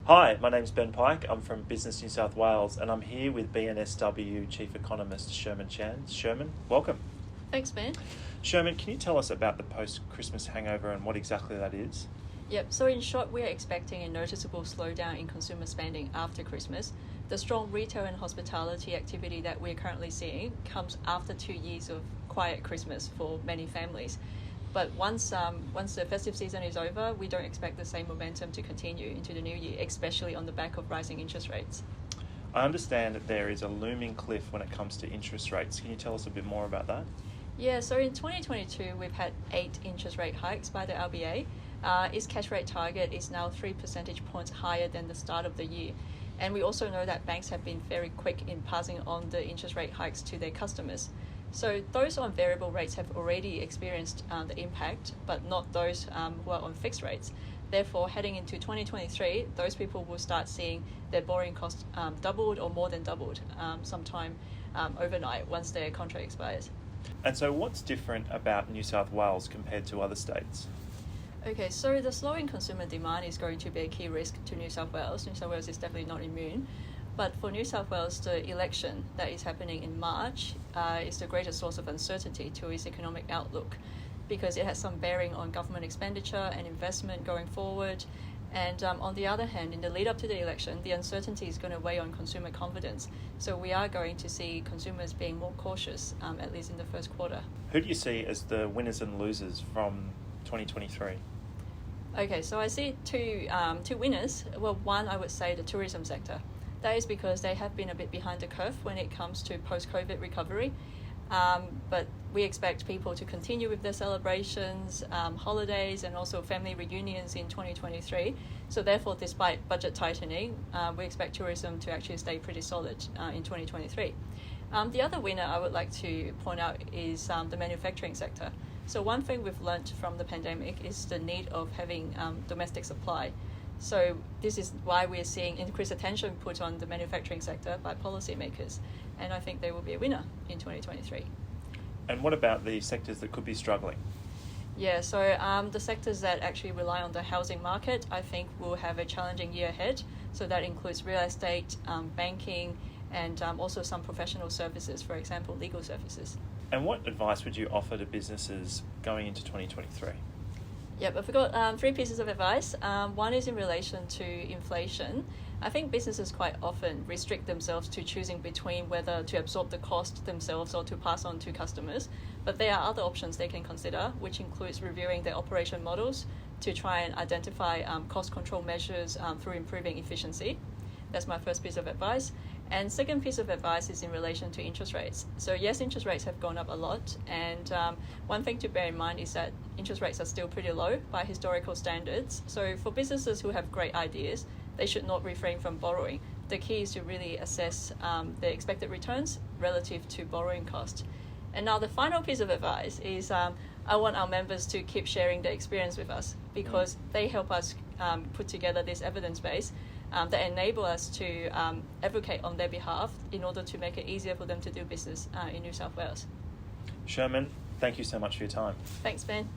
Hi, my name's Ben Pike. I'm from Business New South Wales and I'm here with BNSW Chief Economist Sherman Chan. Sherman, welcome. Thanks, Ben. Sherman, can you tell us about the post-Christmas hangover and what exactly that is? Yep, so in short, we are expecting a noticeable slowdown in consumer spending after Christmas. The strong retail and hospitality activity that we're currently seeing comes after 2 years of quiet Christmas for many families. But once the festive season is over, we don't expect the same momentum to continue into the new year, especially on the back of rising interest rates. I understand that there is a looming cliff when it comes to interest rates. Can you tell us a bit more about that? Yeah, so in 2022, we've had 8 interest rate hikes by the RBA. Its cash rate target is now 3 percentage points higher than the start of the year. And we also know that banks have been very quick in passing on the interest rate hikes to their customers. So those on variable rates have already experienced the impact, but not those who are on fixed rates. Therefore, heading into 2023, those people will start seeing their borrowing costs doubled or more than doubled sometime overnight once their contract expires. And so what's different about New South Wales compared to other states? Okay, so the slowing consumer demand is going to be a key risk to New South Wales. New South Wales is definitely not immune. But for New South Wales, the election that is happening in March is the greatest source of uncertainty to its economic outlook because it has some bearing on government expenditure and investment going forward. And on the other hand, in the lead up to the election, the uncertainty is going to weigh on consumer confidence. So we are going to see consumers being more cautious, at least in the first quarter. Who do you see as the winners and losers from 2023? Okay, so I see two winners. Well, one, I would say the tourism sector. That is because they have been a bit behind the curve when it comes to post-COVID recovery. But we expect people to continue with their celebrations, holidays, and also family reunions in 2023. So therefore, despite budget tightening, we expect tourism to actually stay pretty solid in 2023. The other winner I would like to point out is the manufacturing sector. So one thing we've learned from the pandemic is the need of having domestic supply. So this is why we're seeing increased attention put on the manufacturing sector by policymakers. And I think they will be a winner in 2023. And what about the sectors that could be struggling? Yeah, so the sectors that actually rely on the housing market, I think will have a challenging year ahead. So that includes real estate, banking, and also some professional services, for example, legal services. And what advice would you offer to businesses going into 2023? Yep, I've got 3 pieces of advice. One is in relation to inflation. I think businesses quite often restrict themselves to choosing between whether to absorb the cost themselves or to pass on to customers. But there are other options they can consider, which includes reviewing their operation models to try and identify cost control measures through improving efficiency. That's my first piece of advice. And second piece of advice is in relation to interest rates. So yes, interest rates have gone up a lot. And one thing to bear in mind is that interest rates are still pretty low by historical standards. So for businesses who have great ideas, they should not refrain from borrowing. The key is to really assess the expected returns relative to borrowing cost. And now the final piece of advice is I want our members to keep sharing their experience with us because they help us put together this evidence base that enable us to advocate on their behalf in order to make it easier for them to do business in New South Wales. Sherman, thank you so much for your time. Thanks, Ben.